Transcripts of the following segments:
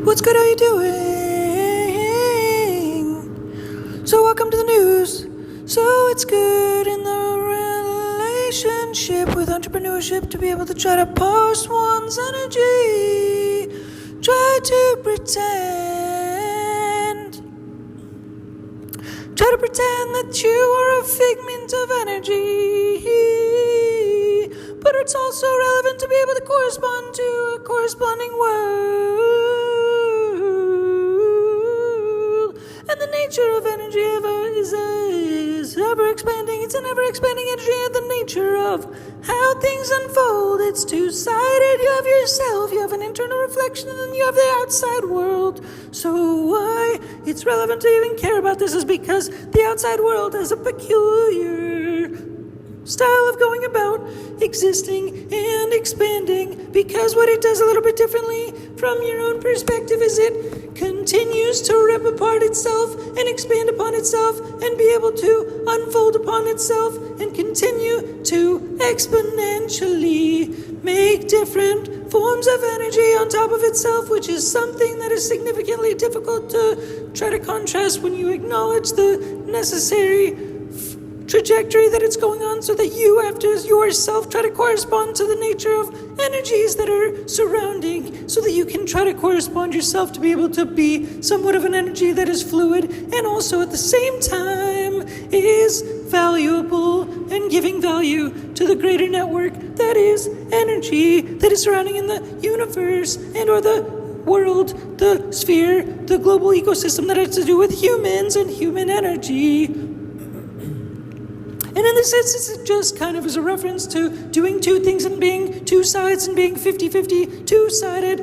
What's good, how you doing? So welcome to the news. So it's good in the relationship with entrepreneurship to be able to try to post one's energy. Try to pretend that you are a figment of energy. But it's also relevant to be able to correspond to a corresponding world. And the nature of energy is ever expanding. It's an ever expanding energy, and the nature of how things unfold. It's two-sided. You have yourself, you have an internal reflection, and then you have the outside world. So why it's relevant to even care about this is because the outside world has a peculiar style of going about existing and expanding, because what it does a little bit differently from your own perspective is it continues to rip apart itself and expand upon itself and be able to unfold upon itself and continue to exponentially make different forms of energy on top of itself, which is something that is significantly difficult to try to contrast when you acknowledge the necessary trajectory that it's going on, so that you have to yourself try to correspond to the nature of energies that are surrounding, so that you can try to correspond yourself to be able to be somewhat of an energy that is fluid and also at the same time is valuable and giving value to the greater network that is energy that is surrounding in the universe and or the world, the sphere, the global ecosystem that has to do with humans and human energy. And in this sense, it's just kind of as a reference to doing two things and being two sides and being 50-50, two-sided,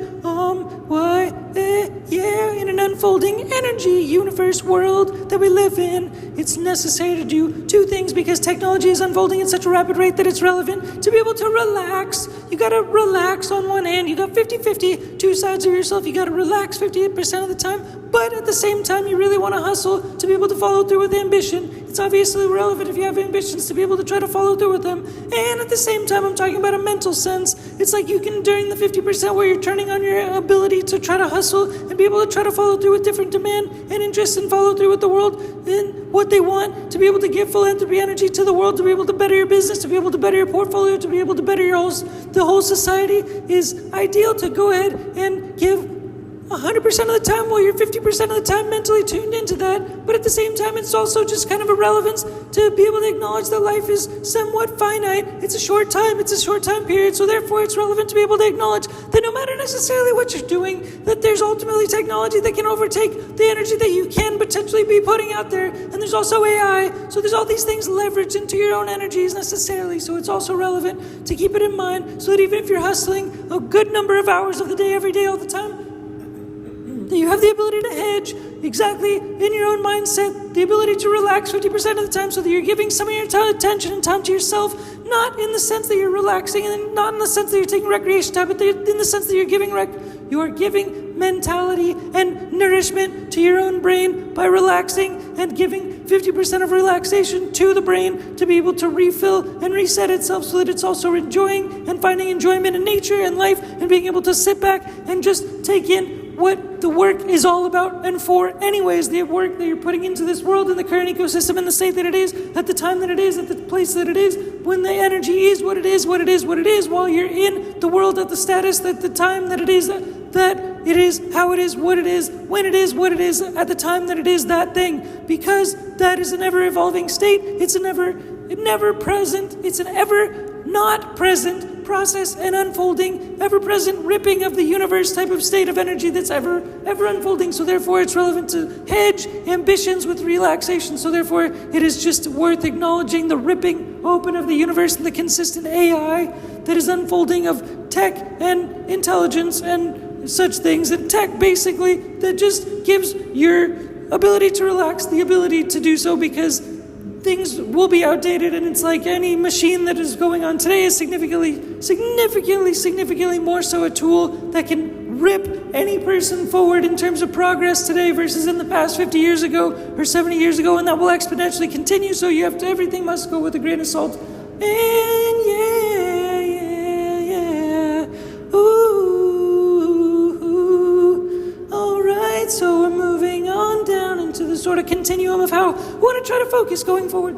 in an unfolding energy universe world that we live in. It's necessary to do two things because technology is unfolding at such a rapid rate that it's relevant to be able to relax. You gotta relax on one hand. You got 50-50, two sides of yourself. You gotta relax 50% of the time, but at the same time, you really want to hustle to be able to follow through with ambition. It's obviously relevant if you have ambitions to be able to try to follow through with them. And at the same time, I'm talking about a mental sense. It's like you can, during the 50% where you're turning on your ability to try to hustle and be able to try to follow through with different demand and interest and follow through with the world and what they want, to be able to give philanthropy energy to the world, to be able to better your business, to be able to better your portfolio, to be able to better the whole society is ideal to go ahead and give 100% of the time while you're 50% of the time mentally tuned into that. But at the same time, it's also just kind of a relevance to be able to acknowledge that life is somewhat finite. It's a short time period. So therefore, it's relevant to be able to acknowledge that no matter necessarily what you're doing, that there's ultimately technology that can overtake the energy that you can potentially be putting out there. And there's also AI. So there's all these things leveraged into your own energies necessarily. So it's also relevant to keep it in mind so that even if you're hustling a good number of hours of the day, every day, all the time, that you have the ability to hedge exactly in your own mindset, the ability to relax 50% of the time so that you're giving some of your attention and time to yourself, not in the sense that you're relaxing and not in the sense that you're taking recreation time, but in the sense that you're giving mentality and nourishment to your own brain by relaxing and giving 50% of relaxation to the brain to be able to refill and reset itself so that it's also enjoying and finding enjoyment in nature and life and being able to sit back and just take in what the work is all about and for anyways, the work that you're putting into this world and the current ecosystem and the state that it is, at the time that it is, at the place that it is, when the energy is what it is, while you're in the world at the status, at the time that it is, that it is, how it is, what it is, when it is, what it is, at the time that it is that thing. Because that is an ever-evolving state. It's an ever-present, it's an ever-not-present process and unfolding, ever-present ripping of the universe type of state of energy that's ever unfolding. So therefore, it's relevant to hedge ambitions with relaxation. So therefore, it is just worth acknowledging the ripping open of the universe and the consistent AI that is unfolding of tech and intelligence and such things. And tech, basically, that just gives your ability to relax the ability to do so, because things will be outdated, and it's like any machine that is going on today is significantly more so a tool that can rip any person forward in terms of progress today versus in the past 50 years ago or 70 years ago, and that will exponentially continue. So you have to, everything must go with a grain of salt. And ooh, a continuum of how we want to try to focus going forward.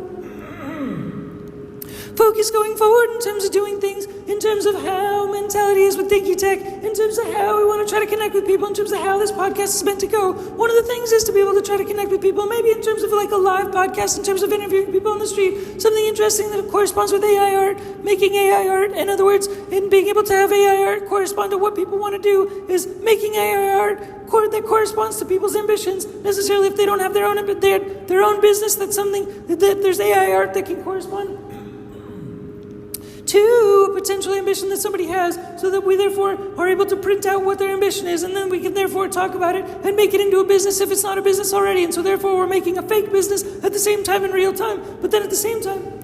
Focus going forward in terms of doing things, in terms of how mentality is with Dinky Tehc, in terms of how we want to try to connect with people, in terms of how this podcast is meant to go. One of the things is to be able to try to connect with people, maybe in terms of like a live podcast, in terms of interviewing people on the street, something interesting that corresponds with AI art, making AI art. In other words, in being able to have AI art correspond to what people want to do is making AI art that corresponds to people's ambitions. Necessarily, if they don't have their own business, that's something that there's AI art that can correspond to a potential ambition that somebody has, so that we therefore are able to print out what their ambition is, and then we can therefore talk about it and make it into a business if it's not a business already. And so therefore we're making a fake business at the same time in real time. But then at the same time,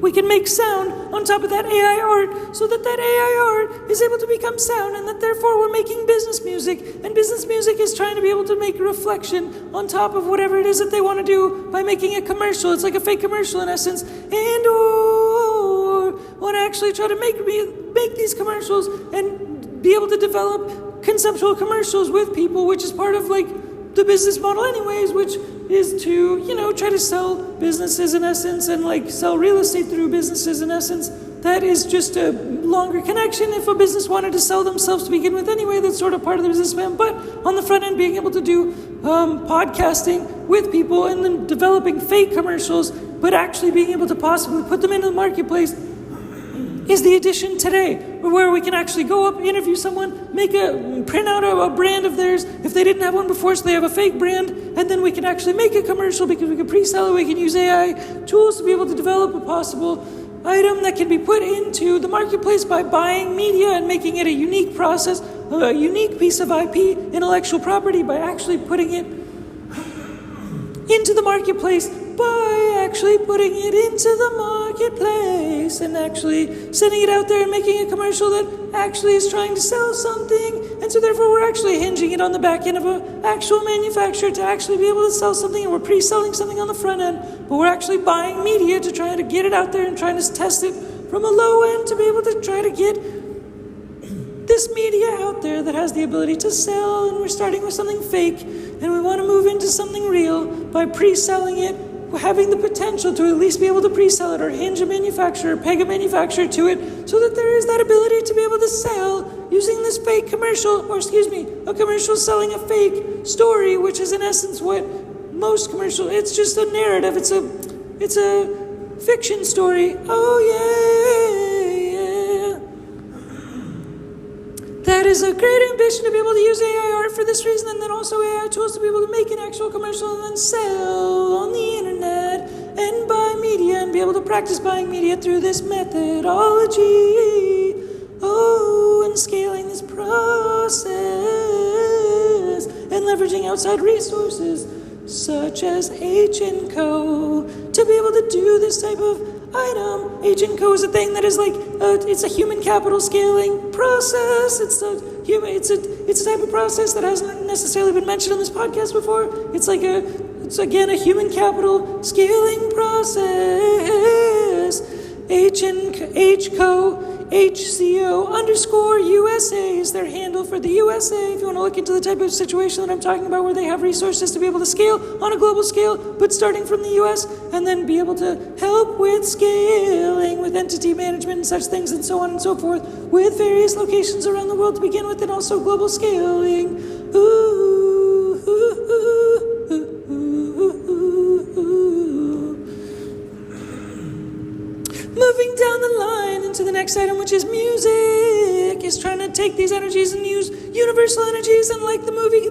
we can make sound on top of that AI art, so that AI art is able to become sound, and that therefore we're making business music. And business music is trying to be able to make a reflection on top of whatever it is that they want to do by making a commercial. It's like a fake commercial in essence. And want to actually try to make these commercials and be able to develop conceptual commercials with people, which is part of like the business model anyways, which is to, try to sell businesses in essence, and like sell real estate through businesses in essence. That is just a longer connection. If a business wanted to sell themselves to begin with anyway, that's sort of part of the business plan. But on the front end, being able to do podcasting with people and then developing fake commercials, but actually being able to possibly put them into the marketplace is the addition today, where we can actually go up, interview someone, print out a brand of theirs if they didn't have one before, so they have a fake brand, and then we can actually make a commercial because we can pre-sell it. We can use AI tools to be able to develop a possible item that can be put into the marketplace by buying media and making it a unique process, a unique piece of IP, intellectual property, by actually putting it into the marketplace, by actually putting it into the marketplace and actually sending it out there and making a commercial that actually is trying to sell something. And so therefore we're actually hinging it on the back end of an actual manufacturer to actually be able to sell something, and we're pre-selling something on the front end, but we're actually buying media to try to get it out there and trying to test it from a low end to be able to try to get this media out there that has the ability to sell. And we're starting with something fake, and we want to move into something real by pre-selling it, having the potential to at least be able to pre-sell it or hinge a manufacturer, peg a manufacturer to it, so that there is that ability to be able to sell using this fake commercial, a commercial selling a fake story, which is in essence what most commercial, it's just a narrative, it's a fiction story. Oh yeah. That is a great ambition to be able to use AI art for this reason, and then also AI tools to be able to make an actual commercial and then sell on the internet and buy media and be able to practice buying media through this methodology. And scaling this process and leveraging outside resources such as H&Co to be able to do this type of item. H&Co is a thing that is like it's a human capital scaling process. It's a type of process that hasn't necessarily been mentioned on this podcast before. It's again a human capital scaling process. HCO_USA is their handle for the USA. If you want to look into the type of situation that I'm talking about, where they have resources to be able to scale on a global scale, but starting from the US, and then be able to help with scaling, with entity management and such things, and so on and so forth, with various locations around the world to begin with, and also global scaling. Moving down the line into the next item, which is music, is trying to take these energies and use universal energies, and like the movie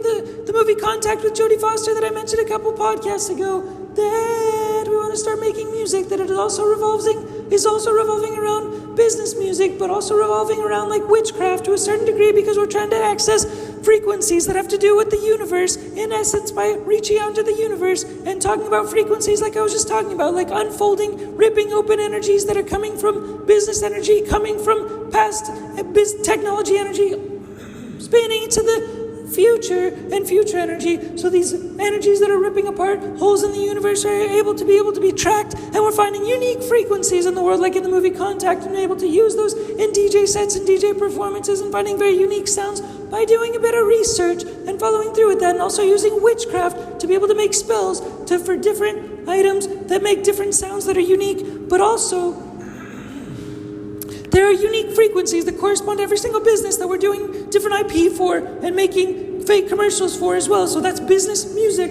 Contact with Jodie Foster that I mentioned a couple podcasts ago, that we want to start making music that is also revolving around business music, but also revolving around like witchcraft to a certain degree, because we're trying to access frequencies that have to do with the universe, in essence, by reaching out to the universe and talking about frequencies like I was just talking about, like unfolding, ripping open energies that are coming from business energy, coming from past technology energy, spanning into the future and future energy. So these energies that are ripping apart holes in the universe are able to be tracked, and we're finding unique frequencies in the world, like in the movie Contact, and able to use those in DJ sets and DJ performances, and finding very unique sounds by doing a bit of research and following through with that, and also using witchcraft to be able to make spells for different items that make different sounds that are unique, but also there are unique frequencies that correspond to every single business that we're doing different IP for and making fake commercials for as well. So that's business music.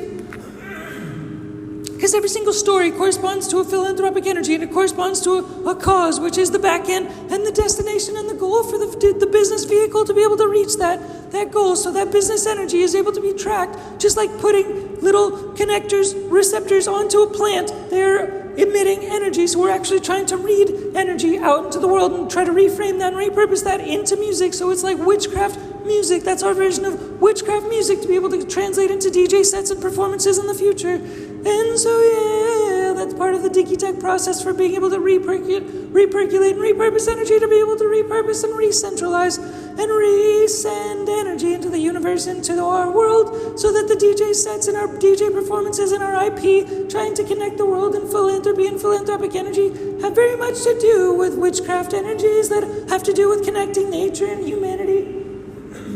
Because every single story corresponds to a philanthropic energy, and it corresponds to a cause, which is the back end and the destination and the goal for the business vehicle to be able to reach that goal. So that business energy is able to be tracked, just like putting little connectors, receptors onto a plant. They're emitting energy, so we're actually trying to read energy out into the world and try to reframe that and repurpose that into music. So it's like witchcraft music. That's our version of witchcraft music to be able to translate into DJ sets and performances in the future. And so yeah, that's part of the Dinky Tehc process for being able to repercolate and repurpose energy to be able to repurpose and re-centralize and resend energy into the universe, into our world, so that the DJ sets and our DJ performances and our IP trying to connect the world in philanthropy and philanthropic energy have very much to do with witchcraft energies that have to do with connecting nature and humanity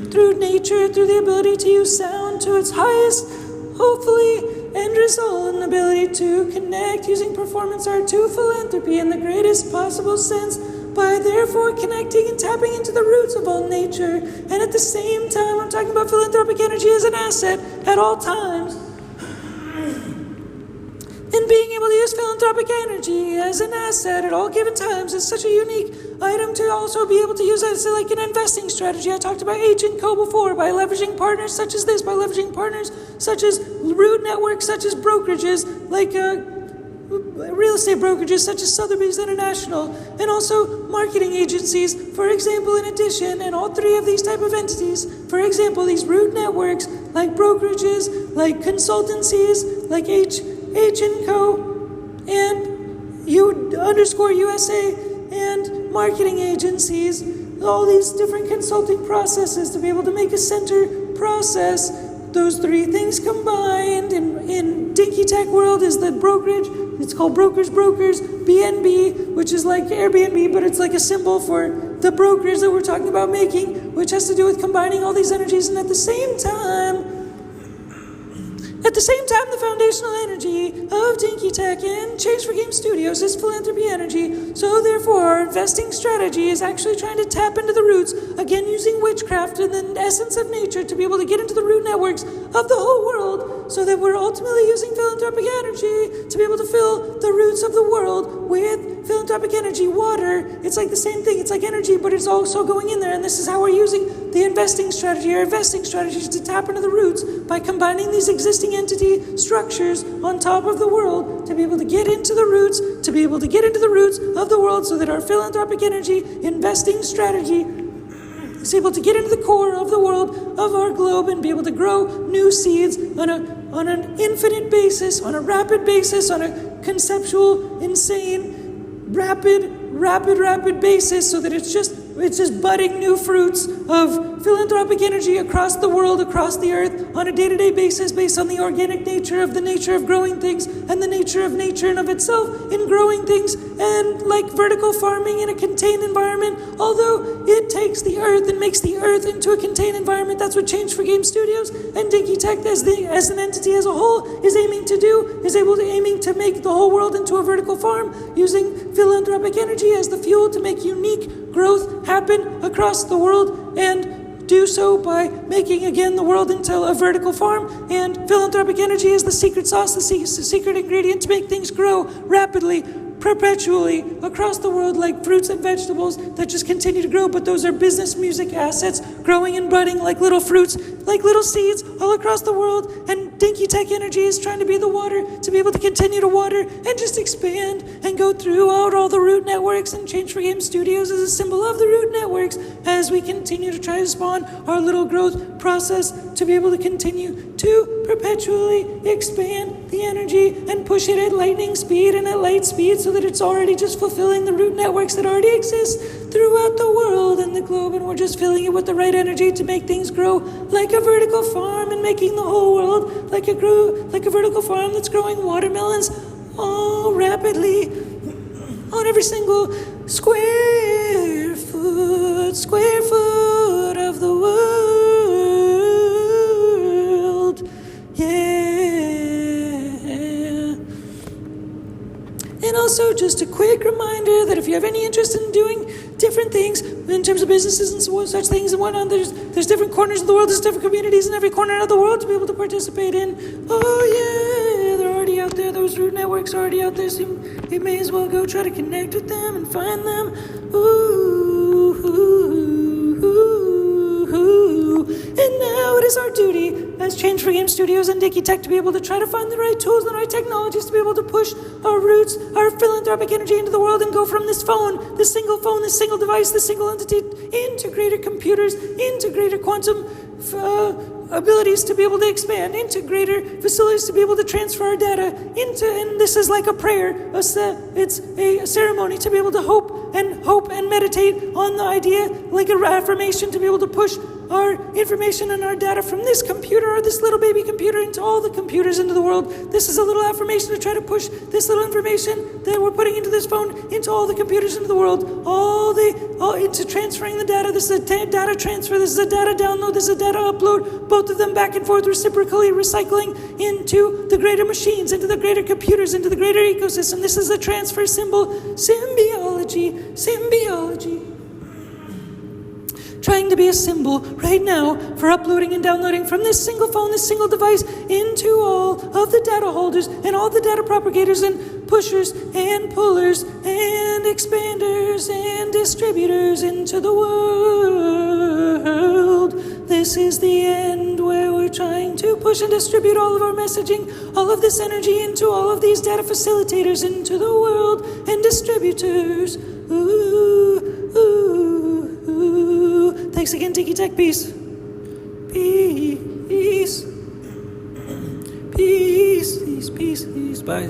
through nature, through the ability to use sound to its highest, hopefully, end result, and ability to connect using performance art to philanthropy in the greatest possible sense, by therefore connecting and tapping into the roots of all nature. And at the same time, I'm talking about philanthropic energy as an asset at all times. And being able to use philanthropic energy as an asset at all given times is such a unique item to also be able to use as like an investing strategy. I talked about H&Co before, by leveraging partners such as this, by leveraging partners such as root networks, such as brokerages, like real estate brokerages such as Sotheby's International, and also marketing agencies, for example, in addition, and all three of these type of entities, for example, these root networks, like brokerages, like consultancies, like H&Co, and U_USA, and marketing agencies, all these different consulting processes to be able to make a center process. Those three things combined in Dinky Tehc world is the brokerage. It's called Brokers, BNB, which is like Airbnb, but it's like a symbol for the brokers that we're talking about making, which has to do with combining all these energies. And at the same time, the foundational energy of Dinky Tehc and Change for Game Studios is philanthropy energy. So therefore, our investing strategy is actually trying to tap into the roots, again using witchcraft and the essence of nature to be able to get into the root networks of the whole world, so that we're ultimately using philanthropic energy to be able to fill the roots of the world with philanthropic energy, water. It's like the same thing. It's like energy, but it's also going in there. And this is how we're using the investing strategy. Our investing strategy is to tap into the roots by combining these existing entity structures on top of the world to be able to get into the roots, of the world, so that our philanthropic energy investing strategy is able to get into the core of the world, of our globe, and be able to grow new seeds on an infinite basis, on a rapid basis, on a conceptual, insane, rapid basis, so that it's just budding new fruits of philanthropic energy across the world, across the earth, on a day-to-day basis, based on the organic nature of growing things, and the nature of nature and of itself in growing things, and like vertical farming in a contained environment. Although it takes the earth and makes the earth into a contained environment, that's what Change for Game Studios and Dinky Tehc as an entity as a whole is aiming to do, aiming to make the whole world into a vertical farm, using philanthropic energy as the fuel to make unique growth happen across the world, and do so by making again the world into a vertical farm. And philanthropic energy is the secret sauce, the secret ingredient to make things grow rapidly, perpetually across the world, like fruits and vegetables that just continue to grow. But those are business music assets growing and budding like little fruits, like little seeds all across the world. And Dinky Tehc energy is trying to be the water to be able to continue to water and just expand and go throughout all the root networks. And Change for Game Studios is a symbol of the root networks as we continue to try to spawn our little growth process to be able to continue to perpetually expand the energy and push it at lightning speed and at light speed, so that it's already just fulfilling the root networks that already exist throughout the world and the globe, and we're just filling it with the right energy to make things grow like a vertical farm, and making the whole world like a vertical farm that's growing watermelons all rapidly on every single square foot of the world. Also, just a quick reminder that if you have any interest in doing different things in terms of businesses and such things and whatnot, there's different corners of the world, there's different communities in every corner of the world to be able to participate in. Oh yeah, they're already out there. Those root networks are already out there, so you may as well go try to connect with them and find them. And now it is our duty as Change for Game Studios and Dinky Tehc to be able to try to find the right tools and the right technologies to be able to push our roots, our philanthropic energy into the world and go from this single device, this single entity, into greater computers, into greater quantum abilities to be able to expand, into greater facilities to be able to transfer our data into, and this is like a prayer, it's a ceremony to be able to hope and meditate on the idea, like an affirmation to be able to push our information and our data from this computer or this little baby computer into all the computers into the world. This is a little affirmation to try to push this little information that we're putting into this phone into all the computers into the world. All into transferring the data. This is a data transfer. This is a data download. This is a data upload. Both of them back and forth, reciprocally recycling into the greater machines, into the greater computers, into the greater ecosystem. This is a transfer symbol. Symbiology. Trying to be a symbol right now for uploading and downloading from this single phone, this single device, into all of the data holders and all the data propagators and pushers and pullers and expanders and distributors into the world. This is the end where we're trying to push and distribute all of our messaging, all of this energy into all of these data facilitators into the world and distributors. Thanks again, Dinky Tehc. Peace. Peace. Peace. Peace. Peace. Peace. Bye.